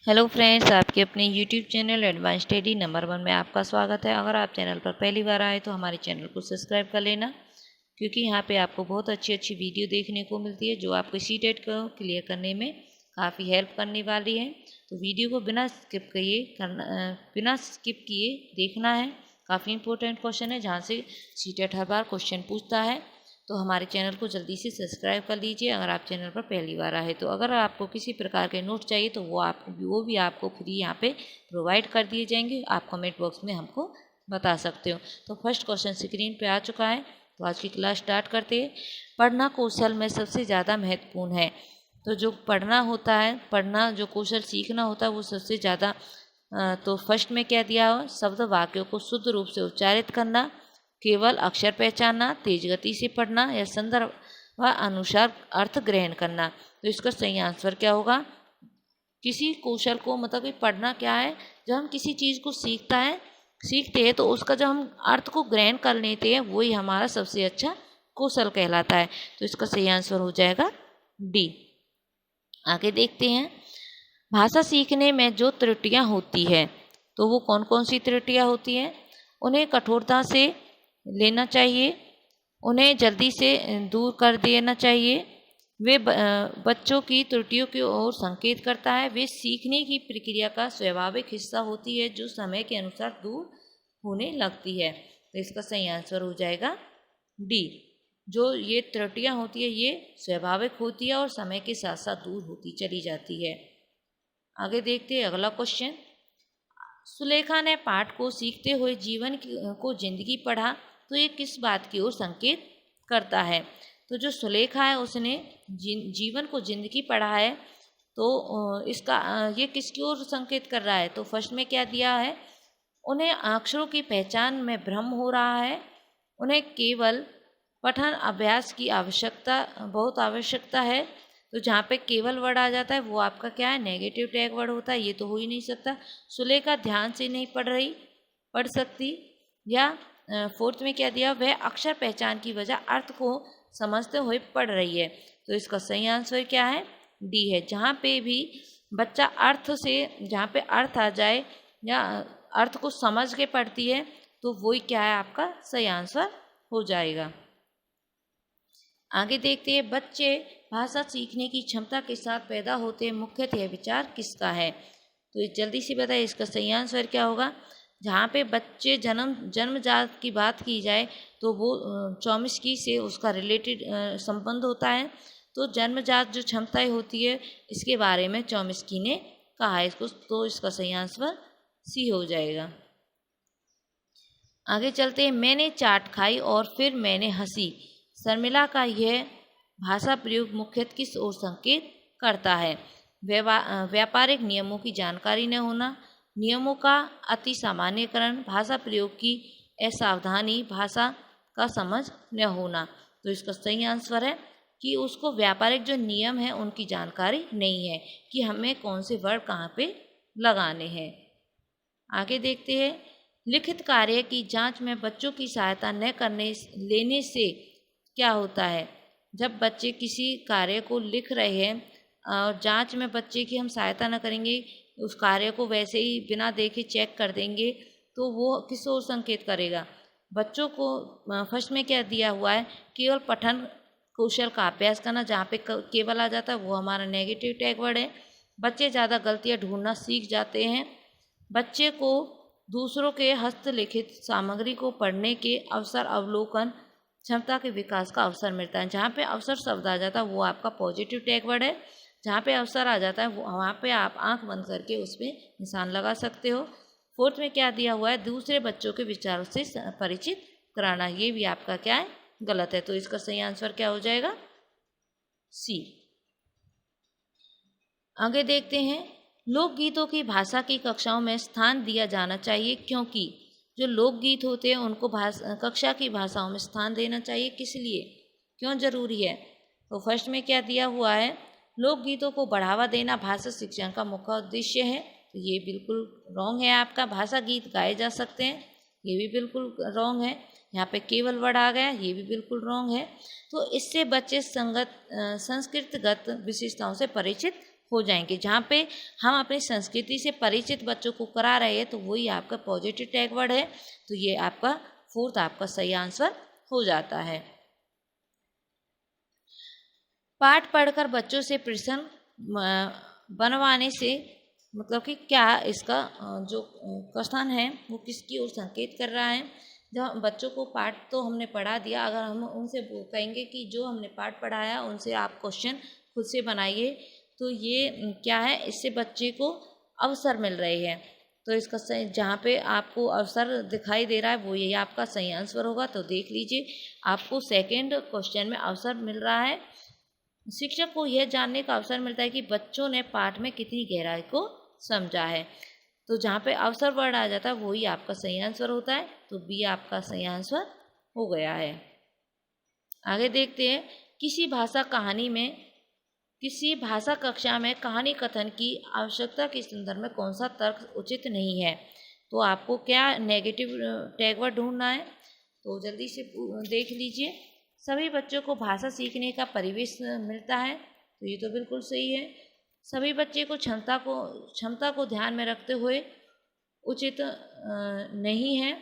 Hello friends, आपके अपने YouTube channel advance study number 1 में आपका स्वागत है। अगर आप चैनल पर पहली बार आए तो हमारे चैनल को सब्सक्राइब कर लेना, क्योंकि यहाँ पे आपको बहुत अच्छी अच्छी वीडियो देखने को मिलती है जो आपको सीटेट को क्लियर करने में काफ़ी हेल्प करने वाली है। तो वीडियो को बिना स्किप किए देखना है। काफ़ी इंपॉर्टेंट क्वेश्चन है जहाँ से सीटेट हर बार क्वेश्चन पूछता है। तो हमारे चैनल को जल्दी से सब्सक्राइब कर लीजिए अगर आप चैनल पर पहली बार आए तो। अगर आपको किसी प्रकार के नोट चाहिए तो वो भी आपको फ्री यहाँ पे प्रोवाइड कर दिए जाएंगे। आप कमेंट बॉक्स में हमको बता सकते हो। तो फर्स्ट क्वेश्चन स्क्रीन पे आ चुका है, तो आज की क्लास स्टार्ट करते हैं। पढ़ना कौशल में सबसे ज़्यादा महत्वपूर्ण है। तो जो पढ़ना होता है, पढ़ना जो कौशल सीखना होता है वो सबसे ज़्यादा तो फर्स्ट में क्या दिया हो, शब्द वाक्यों को शुद्ध रूप से उच्चारित करना, केवल अक्षर पहचानना, तेज गति से पढ़ना या संदर्भ व अनुसार अर्थ ग्रहण करना। तो इसका सही आंसर क्या होगा? किसी कौशल को, मतलब कि पढ़ना क्या है, जब हम किसी चीज़ को सीखते हैं तो उसका जब हम अर्थ को ग्रहण कर लेते हैं वही हमारा सबसे अच्छा कौशल कहलाता है। तो इसका सही आंसर हो जाएगा डी। आगे देखते हैं, भाषा सीखने में जो त्रुटियां होती है तो वो कौन कौन सी त्रुटियां होती हैं? उन्हें कठोरता से लेना चाहिए, उन्हें जल्दी से दूर कर देना चाहिए, वे बच्चों की त्रुटियों की ओर संकेत करता है, वे सीखने की प्रक्रिया का स्वाभाविक हिस्सा होती है जो समय के अनुसार दूर होने लगती है। तो इसका सही आंसर हो जाएगा डी। जो ये त्रुटियां होती है ये स्वाभाविक होती है और समय के साथ साथ दूर होती चली जाती है। आगे देखते हैं अगला क्वेश्चन। सुलेखा ने पाठ को सीखते हुए जीवन को जिंदगी पढ़ा, तो ये किस बात की ओर संकेत करता है? तो जो सुलेखा है उसने जीवन को जिंदगी पढ़ा है, तो इसका ये किसकी ओर संकेत कर रहा है? तो फर्स्ट में क्या दिया है, उन्हें अक्षरों की पहचान में भ्रम हो रहा है, उन्हें केवल पठन अभ्यास की बहुत आवश्यकता है। तो जहाँ पे केवल वर्ड आ जाता है वो आपका क्या है, नेगेटिव टैग वर्ड होता है, ये तो हो ही नहीं सकता। सुलेखा ध्यान से नहीं पढ़ सकती। या फोर्थ में क्या दिया, वह अक्षर पहचान की वजह अर्थ को समझते हुए पढ़ रही है। तो इसका सही आंसर क्या है, डी है। जहाँ पे भी बच्चा जहाँ पे अर्थ आ जाए या अर्थ को समझ के पढ़ती है तो वही क्या है, आपका सही आंसर हो जाएगा। आगे देखते हैं, बच्चे भाषा सीखने की क्षमता के साथ पैदा होते हैं, मुख्यतः विचार किसका है? तो ये जल्दी से बताइए इसका सही आंसर क्या होगा। जहाँ पे बच्चे जन्मजात की बात की जाए तो वो चौमिस्की से उसका रिलेटेड संबंध होता है। तो जन्मजात जो क्षमताएं होती है इसके बारे में चौमिस्की ने कहा है इसको, तो इसका सही आंसर सी हो जाएगा। आगे चलते हैं, मैंने चाट खाई और फिर मैंने हंसी, शर्मिला का यह भाषा प्रयोग मुख्यतः किस ओर संकेत करता है? व्यापारिक नियमों की जानकारी न होना, नियमों का अति सामान्यकरण, भाषा प्रयोग की असावधानी, भाषा का समझ न होना। तो इसका सही आंसर है कि उसको व्यापारिक जो नियम है उनकी जानकारी नहीं है कि हमें कौन से वर्ड कहाँ पे लगाने हैं। आगे देखते हैं, लिखित कार्य की जांच में बच्चों की सहायता न लेने से क्या होता है? जब बच्चे किसी कार्य को लिख रहे हैं और जांच में बच्चे की हम सहायता न करेंगे, उस कार्य को वैसे ही बिना देखे चेक कर देंगे, तो वो किस ओर संकेत करेगा? बच्चों को फर्स्ट में क्या दिया हुआ है, केवल पठन कौशल का अभ्यास करना। जहाँ पे केवल आ जाता है वो हमारा नेगेटिव टैग वर्ड है। बच्चे ज़्यादा गलतियाँ ढूंढना सीख जाते हैं। बच्चे को दूसरों के हस्तलिखित सामग्री को पढ़ने के अवसर, अवलोकन क्षमता के विकास का अवसर मिलता है। जहाँ पे अवसर शब्द आ जाता है वो आपका पॉजिटिव टैग वर्ड है। जहाँ पे अवसर आ जाता है वहाँ पे आप आंख बंद करके उस पर निशान लगा सकते हो। फोर्थ में क्या दिया हुआ है, दूसरे बच्चों के विचारों से परिचित कराना, ये भी आपका क्या है, गलत है। तो इसका सही आंसर क्या हो जाएगा, सी। आगे देखते हैं, लोकगीतों की भाषा की कक्षाओं में स्थान दिया जाना चाहिए क्योंकि जो लोकगीत होते हैं उनको कक्षा की भाषाओं में स्थान देना चाहिए, किस लिए, क्यों जरूरी है? तो फर्स्ट में क्या दिया हुआ है, लोकगीतों को बढ़ावा देना भाषा शिक्षण का मुख्य उद्देश्य है। तो ये बिल्कुल रॉन्ग है आपका। भाषा गीत गाए जा सकते हैं, ये भी बिल्कुल रॉन्ग है। यहाँ पे केवल वर्ड आ गया, ये भी बिल्कुल रॉन्ग है। तो इससे बच्चे संस्कृतगत विशेषताओं से परिचित हो जाएंगे। जहाँ पे हम अपनी संस्कृति से परिचित बच्चों को करा रहे हैं तो वही आपका पॉजिटिव टैग वर्ड है। तो ये आपका फोर्थ आपका सही आंसर हो जाता है। पाठ पढ़कर बच्चों से प्रश्न बनवाने से मतलब कि क्या इसका जो कथन है वो किसकी ओर संकेत कर रहा है। जब बच्चों को पाठ तो हमने पढ़ा दिया, अगर हम उनसे कहेंगे कि जो हमने पाठ पढ़ाया उनसे आप क्वेश्चन खुद से बनाइए, तो ये क्या है, इससे बच्चे को अवसर मिल रही है। तो इसका सही जहाँ पे आपको अवसर दिखाई दे रहा है वो यही आपका सही आंसर होगा। तो देख लीजिए आपको सेकेंड क्वेश्चन में अवसर मिल रहा है। शिक्षक को यह जानने का अवसर मिलता है कि बच्चों ने पाठ में कितनी गहराई को समझा है। तो जहाँ पे अवसर वर्ड आ जाता है वही आपका सही आंसर होता है। तो बी आपका सही आंसर हो गया है। आगे देखते हैं, किसी भाषा कक्षा में कहानी कथन की आवश्यकता के संदर्भ में कौन सा तर्क उचित नहीं है। तो आपको क्या नेगेटिव टैग वर्ड ढूंढना है, तो जल्दी से देख लीजिए। सभी बच्चों को भाषा सीखने का परिवेश मिलता है, तो ये तो बिल्कुल सही है। सभी बच्चे को क्षमता को ध्यान में रखते हुए उचित नहीं है,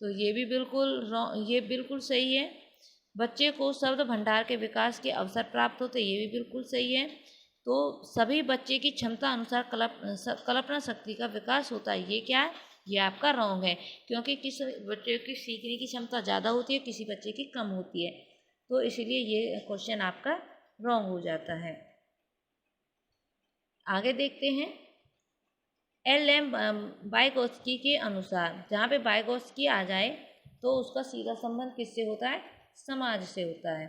तो ये भी बिल्कुल सही है। बच्चे को शब्द भंडार के विकास के अवसर प्राप्त होते, ये भी बिल्कुल सही है। तो सभी बच्चे की क्षमता अनुसार कल्पना शक्ति का विकास होता है, ये क्या है, ये आपका रॉन्ग है। क्योंकि किसी बच्चे की सीखने की क्षमता ज़्यादा होती है, किसी बच्चे की कम होती है, तो इसीलिए ये क्वेश्चन आपका रॉन्ग हो जाता है। आगे देखते हैं, एल.एम. वाइगोत्स्की के अनुसार, जहाँ पे वाइगोत्स्की आ जाए तो उसका सीधा संबंध किससे होता है, समाज से होता है।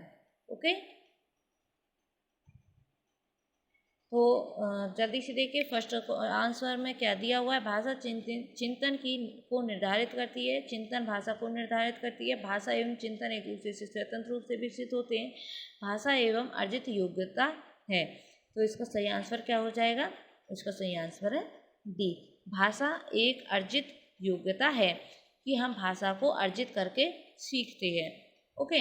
ओके, तो जल्दी से देखिए फर्स्ट आंसर में क्या दिया हुआ है। भाषा चिंतन को निर्धारित करती है, चिंतन भाषा को निर्धारित करती है। भाषा एवं चिंतन एक दूसरे से स्वतंत्र रूप से विकसित होते हैं। भाषा एवं अर्जित योग्यता है। तो इसका सही आंसर क्या हो जाएगा, इसका सही आंसर है डी, भाषा एक अर्जित योग्यता है कि हम भाषा को अर्जित करके सीखते हैं। ओके,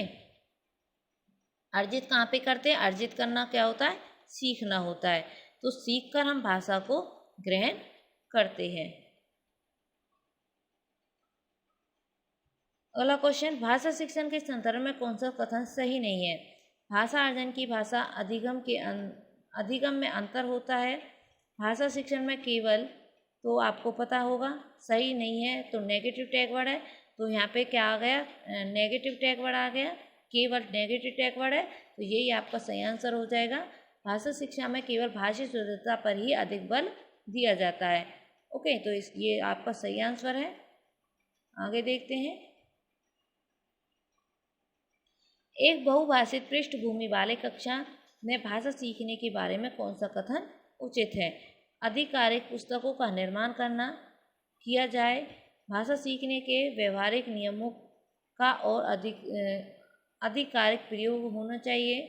अर्जित कहाँ पे करते हैं, अर्जित करना क्या होता है, सीखना होता है। तो सीख कर हम भाषा को ग्रहण करते हैं। अगला क्वेश्चन, भाषा शिक्षण के संदर्भ में कौन सा कथन सही नहीं है। भाषा अर्जन की भाषा अधिगम में अंतर होता है। भाषा शिक्षण में केवल, तो आपको पता होगा सही नहीं है, तो नेगेटिव टैग वर्ड है। तो यहाँ पे क्या आ गया, नेगेटिव टैग वर्ड आ गया, केवल नेगेटिव टैग वर्ड है, तो यही आपका सही आंसर हो जाएगा। भाषा शिक्षा में केवल भाषी शुद्धता पर ही अधिक बल दिया जाता है। ओके, तो ये आपका सही आंसर है। आगे देखते हैं, एक बहुभाषित पृष्ठभूमि वाले कक्षा में भाषा सीखने के बारे में कौन सा कथन उचित है। आधिकारिक पुस्तकों का निर्माण किया जाए, भाषा सीखने के व्यवहारिक नियमों का और आधिकारिक प्रयोग होना चाहिए।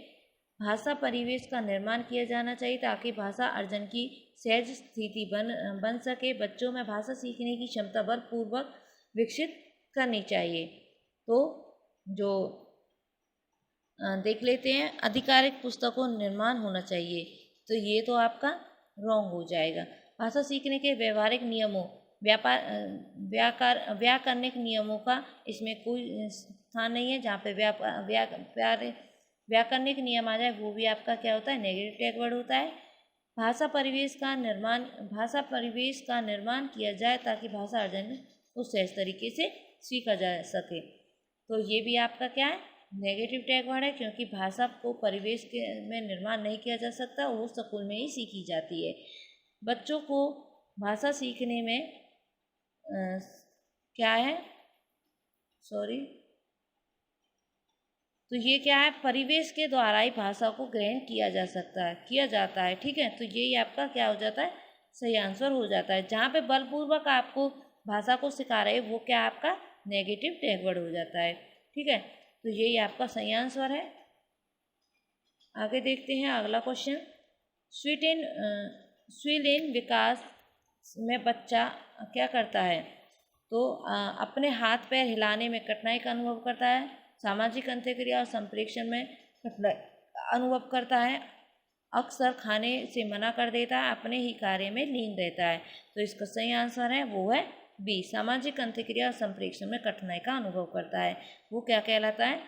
भाषा परिवेश का निर्माण किया जाना चाहिए ताकि भाषा अर्जन की सहज स्थिति बन सके। बच्चों में भाषा सीखने की क्षमता बलपूर्वक विकसित करनी चाहिए। तो जो देख लेते हैं, आधिकारिक पुस्तकों निर्माण होना चाहिए, तो ये तो आपका रॉन्ग हो जाएगा। भाषा सीखने के व्यवहारिक नियमों, व्याकरणिक नियमों का इसमें कोई स्थान नहीं है। जहाँ पे व्याकरणिक नियम आ जाए वो भी आपका क्या होता है, नेगेटिव टैग वर्ड होता है। भाषा परिवेश का निर्माण किया जाए ताकि भाषा अर्जन को सहज तरीके से सीखा जा सके, तो ये भी आपका क्या है, नेगेटिव टैग वर्ड है। क्योंकि भाषा को परिवेश में निर्माण नहीं किया जा सकता, वो स्कूल में ही सीखी जाती है। बच्चों को भाषा सीखने में क्या है, तो ये क्या है, परिवेश के द्वारा ही भाषा को ग्रहण किया जाता है। ठीक है, तो यही आपका क्या हो जाता है, सही आंसर हो जाता है। जहाँ पे बलपूर्वक आपको भाषा को सिखा रहे वो क्या आपका नेगेटिव टैग वर्ड हो जाता है। ठीक है, तो यही आपका सही आंसर है। आगे देखते हैं अगला क्वेश्चन, स्वीलिन विकास में बच्चा क्या करता है। तो अपने हाथ पैर हिलाने में कठिनाई का अनुभव करता है, सामाजिक अंतःक्रिया और संप्रेषण में कठिनाई अनुभव करता है, अक्सर खाने से मना कर देता है, अपने ही कार्य में लीन रहता है। तो इसका सही आंसर है वो है बी, सामाजिक अंतःक्रिया और संप्रेषण में कठिनाई का अनुभव करता है। वो क्या कहलाता है?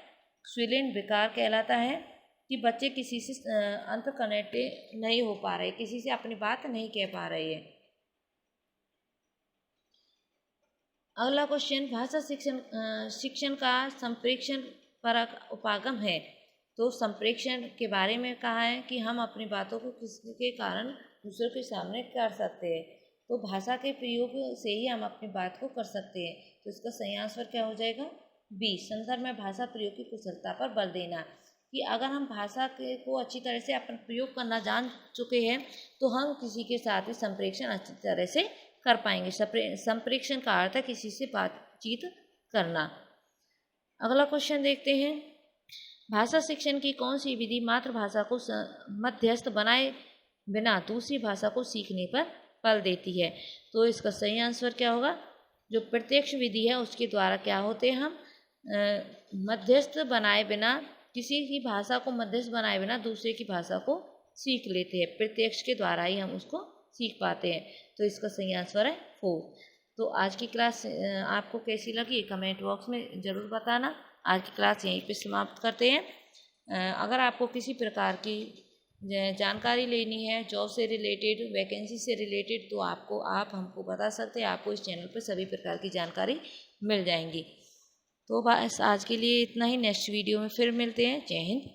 श्विलिन विकार कहलाता है कि बच्चे किसी से अंत कनेक्टेड नहीं हो पा रहे, किसी से अपनी बात नहीं कह पा रहे हैं। अगला क्वेश्चन, भाषा शिक्षण का संप्रेषण परक उपागम है। तो संप्रेषण के बारे में कहा है कि हम अपनी बातों को किसी के कारण दूसरों के सामने कर सकते हैं। तो भाषा के प्रयोग से ही हम अपनी बात को कर सकते हैं। तो इसका सही आंसर क्या हो जाएगा? बी, संदर्भ में भाषा प्रयोग की कुशलता पर बल देना। कि अगर हम भाषा को अच्छी तरह से अपन प्रयोग करना जान चुके हैं तो हम किसी के साथ भी संप्रेषण अच्छी तरह से कर पाएंगे। संप्रेषण का अर्थ है किसी से बातचीत करना। अगला क्वेश्चन देखते हैं, भाषा शिक्षण की कौन सी विधि मातृभाषा को मध्यस्थ बनाए बिना दूसरी भाषा को सीखने पर बल देती है? तो इसका सही आंसर क्या होगा? जो प्रत्यक्ष विधि है उसके द्वारा क्या होते हैं, हम मध्यस्थ बनाए बिना, किसी की भाषा को मध्यस्थ बनाए बिना दूसरे की भाषा को सीख लेते हैं। प्रत्यक्ष के द्वारा ही हम उसको सीख पाते हैं। तो इसका सही आंसर है 4। तो आज की क्लास आपको कैसी लगी कमेंट बॉक्स में ज़रूर बताना। आज की क्लास यहीं पे समाप्त करते हैं। अगर आपको किसी प्रकार की जानकारी लेनी है जॉब से रिलेटेड, वैकेंसी से रिलेटेड, तो आप हमको बता सकते हैं। आपको इस चैनल पर सभी प्रकार की जानकारी मिल जाएंगी। तो बस आज के लिए इतना ही। नेक्स्ट वीडियो में फिर मिलते हैं। जय हिंद।